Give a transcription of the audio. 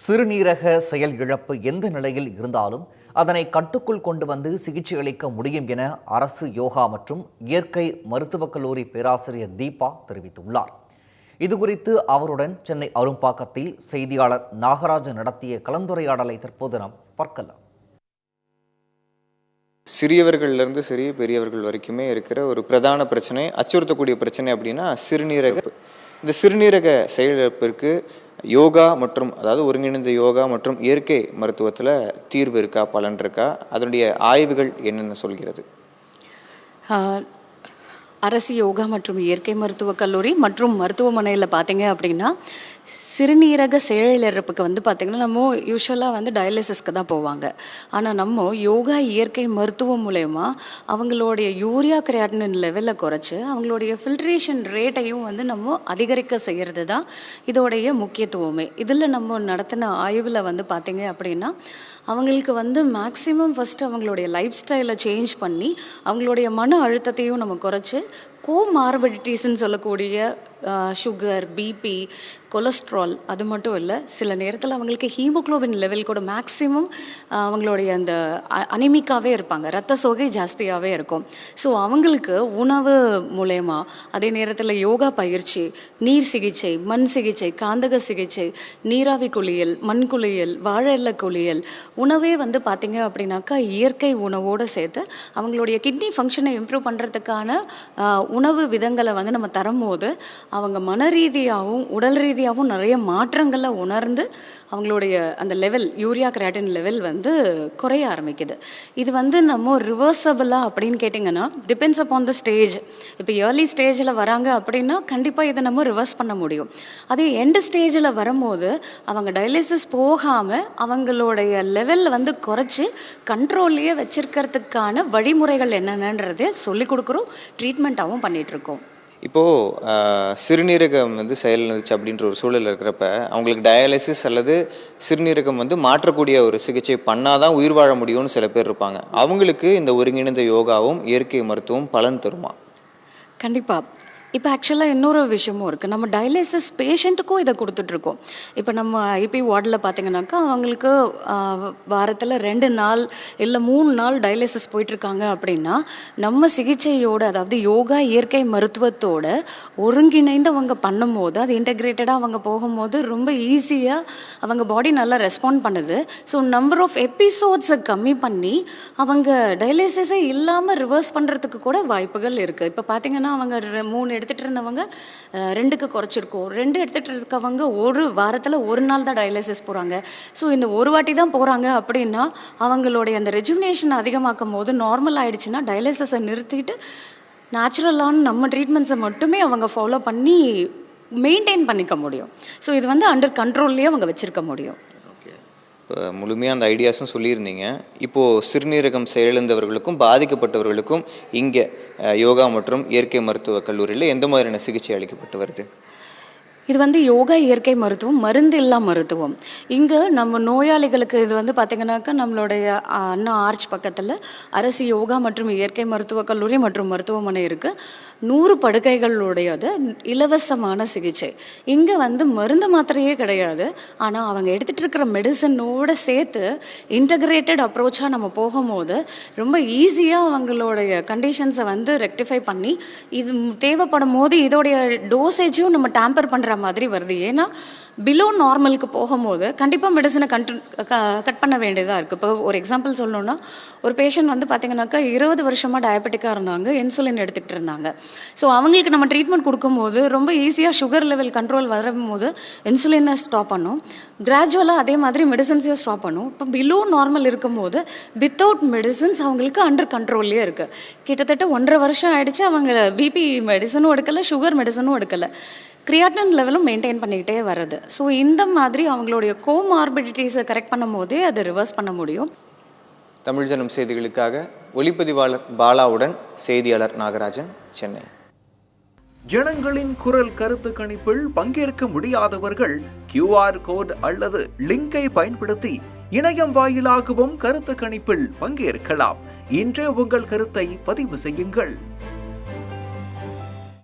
சிறுநீரக செயல் இழப்பு எந்த நிலையில் இருந்தாலும் அதனை கட்டுக்குள் கொண்டு வந்து சிகிச்சை அளிக்க முடியும் என அரசு யோகா மற்றும் இயற்கை மருத்துவக் கல்லூரி பேராசிரியர் தீபா தெரிவித்துள்ளார். இதுகுறித்து அவருடன் சென்னை அரும்பாக்கத்தில் செய்தியாளர் நாகராஜன் நடத்திய கலந்துரையாடலை தற்போது நாம் பார்க்கலாம். சிறியவர்களிலிருந்து சரி பெரியவர்கள் வரைக்குமே இருக்கிற ஒரு பிரதான பிரச்சனை, அச்சுறுத்தக்கூடிய பிரச்சனை அப்படின்னா சிறுநீரக. இந்த சிறுநீரக செயலிழப்பிற்கு யோகா மற்றும் ஒருங்கிணைந்த யோகா மற்றும் இயற்கை மருத்துவத்தில் தீர்வு இருக்கா, பலன் இருக்கா, அதனுடைய ஆய்வுகள் என்னென்ன சொல்கிறது? அரசு யோகா மற்றும் இயற்கை மருத்துவக் கல்லூரி மற்றும் மருத்துவமனையில் பார்த்தீங்க அப்படின்னா சிறுநீரக செயலிழப்புக்கு பார்த்திங்கன்னா நம்ம யூஸ்வலாக டயாலிசிஸ்க்கு தான் போவாங்க. ஆனால் நம்ம யோகா இயற்கை மருத்துவம் மூலயமா அவங்களுடைய யூரியா கிரியாட்டினின் லெவலில் குறைச்சி அவங்களுடைய ஃபில்ட்ரேஷன் ரேட்டையும் நம்ம அதிகரிக்க செய்கிறது தான் இதோடைய முக்கியத்துவமே. இதில் நம்ம நடத்தின ஆய்வில் பார்த்திங்க அப்படின்னா அவங்களுக்கு மேக்ஸிமம் ஃபஸ்ட்டு அவங்களுடைய லைஃப் ஸ்டைலை சேஞ்ச் பண்ணி அவங்களுடைய மன அழுத்தத்தையும் நம்ம குறைச்சி கோமார்பிடிட்டிஸ்ன்னு சொல்லக்கூடிய சுகர், பிபி, கொலஸ்ட்ரால், அது மட்டும் இல்லை சில நேரத்தில் அவங்களுக்கு ஹீமோக்ளோபின் லெவல் கூட மேக்ஸிமம் அவங்களுடைய அந்த அனிமிக்காகவே இருப்பாங்க, ரத்த சோகை ஜாஸ்தியாகவே இருக்கும். ஸோ அவங்களுக்கு உணவு மூலயமா, அதே நேரத்தில் யோகா பயிற்சி, நீர் சிகிச்சை, மண் சிகிச்சை, காந்தக சிகிச்சை, நீராவி குளியல், மண் குளியல், வாழை இலை குளியல், உணவே பார்த்திங்க அப்படின்னாக்கா இயற்கை உணவோடு சேர்த்து அவங்களுடைய கிட்னி ஃபங்க்ஷனை இம்ப்ரூவ் பண்ணுறதுக்கான உணவு விதங்களை நம்ம தரும்போது அவங்க மன ரீதியாகவும் உடல் ரீதியாகவும் நிறைய மாற்றங்களை உணர்ந்து அவங்களுடைய அந்த லெவல் யூரியா கிரியாட்டின் லெவல் குறைய ஆரம்பிக்குது. இது நம்ம ரிவர்சபிளாக அப்படின்னு கேட்டிங்கன்னா டிபெண்ட்ஸ் அப்பான் த ஸ்டேஜ். இப்போ ஏர்லி ஸ்டேஜில் வராங்க அப்படின்னா கண்டிப்பாக இதை நம்ம ரிவர்ஸ் பண்ண முடியும். அதே எண்டு ஸ்டேஜில் வரும்போது அவங்க டயாலிசிஸ் போகாமல் அவங்களுடைய லெவல் குறைச்சி கண்ட்ரோல்லையே வச்சிருக்கிறதுக்கான வழிமுறைகள் என்னென்னன்றதை சொல்லிக் கொடுக்குறோம், ட்ரீட்மெண்ட்டாகவும் பண்ணிகிட்ருக்கோம். இப்போது சிறுநீரகம் செயலிழந்துச்சு அப்படின்ற ஒரு சூழல் இருக்கிறப்ப அவங்களுக்கு டயாலிசிஸ் அல்லது சிறுநீரகம் மாற்றக்கூடிய ஒரு சிகிச்சை பண்ணாதான் உயிர் வாழ முடியும்னு சில பேர் இருப்பாங்க. அவங்களுக்கு இந்த ஒருங்கிணைந்த யோகாவும் இயற்கை மருத்துவம் பலன் தருமா? கண்டிப்பாக. இப்போ ஆக்சுவலாக இன்னொரு விஷயமும் இருக்குது. நம்ம டயாலிசிஸ் பேஷண்ட்டுக்கும் இதை கொடுத்துட்ருக்கோம். இப்போ நம்ம ஐபி வார்டில் பார்த்திங்கனாக்கா அவங்களுக்கு வாரத்தில் 2 நாள் இல்லை 3 நாள் டயாலிசிஸ் போயிட்டுருக்காங்க அப்படின்னா நம்ம சிகிச்சையோடு, அதாவது யோகா இயற்கை மருத்துவத்தோட ஒருங்கிணைந்து அவங்க பண்ணும்போது, அது இன்டெகிரேட்டடாக அவங்க போகும்போது ரொம்ப ஈஸியாக அவங்க பாடி நல்லா ரெஸ்பாண்ட் பண்ணுது. ஸோ நம்பர் ஆஃப் எபிசோட்ஸை கம்மி பண்ணி அவங்க டயாலிசிஸை இல்லாமல் ரிவர்ஸ் பண்ணுறதுக்கு கூட வாய்ப்புகள் இருக்குது. இப்போ பார்த்திங்கன்னா அவங்க 3 எடுத்துகிட்டு இருந்தவங்க 2க்கு குறைச்சிருக்கோம், 2 எடுத்துகிட்டு இருக்கவங்க ஒரு வாரத்தில் 1 நாள் தான் டயாலிசிஸ் போகிறாங்க. ஸோ இந்த ஒரு வாட்டி தான் போகிறாங்க அப்படின்னா அவங்களுடைய அந்த ரெஜுமினேஷன் அதிகமாக்கும் போது நார்மல் ஆகிடுச்சுன்னா டயாலிசிஸை நிறுத்திட்டு நேச்சுரலான நம்ம ட்ரீட்மெண்ட்ஸை மட்டுமே அவங்க ஃபாலோ பண்ணி மெயின்டைன் பண்ணிக்க முடியும். ஸோ இது அண்டர் கண்ட்ரோல்லையே அவங்க வச்சுருக்க முடியும். முழுமையாக அந்த ஐடியாஸும் சொல்லியிருந்தீங்க. இப்போது சிறுநீரகம் செயலிழந்தவர்களுக்கும் பாதிக்கப்பட்டவர்களுக்கும் இங்கே யோகா மற்றும் இயற்கை மருத்துவக் கல்லூரியில் எந்த மாதிரியான சிகிச்சை அளிக்கப்பட்டு வருது? இது யோகா இயற்கை மருத்துவம், மருந்து இல்லா மருத்துவம். இங்கே நம்ம நோயாளிகளுக்கு இது பார்த்திங்கனாக்கா நம்மளுடைய அண்ணா ஆர்ச் பக்கத்தில் அரசு யோகா மற்றும் இயற்கை மருத்துவக் கல்லூரி மற்றும் மருத்துவமனை இருக்குது. 100 படுக்கைகளுடையது இலவசமான சிகிச்சை. இங்கே மருந்து மாத்திரையே கிடையாது. ஆனால் அவங்க எடுத்துகிட்டு இருக்கிற மெடிசனோடு சேர்த்து இன்டகிரேட்டட் அப்ரோச்சாக நம்ம போகும்போது ரொம்ப ஈஸியாக அவங்களுடைய கண்டிஷன்ஸை ரெக்டிஃபை பண்ணி இது தேவைப்படும் போது இதோடைய டோசேஜும் நம்ம டேம்பர் பண்ணுற மாதிரி வருது. ஏன்னா பிலோ நார்மலுக்கு போகும்போது கண்டிப்பாக மெடிசனை கட் பண்ண வேண்டியதாக இருக்குது. இப்போ ஒரு எக்ஸாம்பிள் சொல்லணுன்னா, ஒரு பேஷண்ட் பார்த்திங்கனாக்கா 20 வருஷமாக டயபெட்டிக்காக இருந்தாங்க, இன்சுலின் எடுத்துகிட்டு இருந்தாங்க. ஸோ அவங்களுக்கு நம்ம ட்ரீட்மெண்ட் கொடுக்கும்போது ரொம்ப ஈஸியாக சுகர் லெவல் கண்ட்ரோல் வரும்போது இன்சுலினை ஸ்டாப் பண்ணும், கிராஜுவலாக அதே மாதிரி மெடிசன்ஸையும் ஸ்டாப் பண்ணும். இப்போ பிலோ நார்மல் இருக்கும்போது வித்தவுட் மெடிசன்ஸ் அவங்களுக்கு அண்டர் கண்ட்ரோல்லே இருக்குது. கிட்டத்தட்ட 1.5 வருஷம் ஆகிடுச்சு. அவங்க பிபி மெடிசனும் எடுக்கலை, சுகர் மெடிசனும் எடுக்கலை, கிரியாட்டின் லெவலும் மெயின்டைன் பண்ணிக்கிட்டே வருது. ஸோ இந்த மாதிரி அவங்களுடைய கோமார்பிடிட்டிஸை கரெக்ட் பண்ணும் போதே அதை ரிவர்ஸ் பண்ண முடியும். தமிழ் ஜனம் செய்திகளுக்காக ஒளிப்பதிவாளர் பாலாவுடன் செய்தியாளர் நாகராஜன், சென்னை. ஜனங்களின் குரல் கருத்து கணிப்பில் பங்கேற்க முடியாதவர்கள் QR கோட் அல்லது லிங்கை பயன்படுத்தி இணையம் வாயிலாகவும் கருத்து கணிப்பில் பங்கேற்கலாம். இன்றே உங்கள் கருத்தை பதிவு செய்யுங்கள்.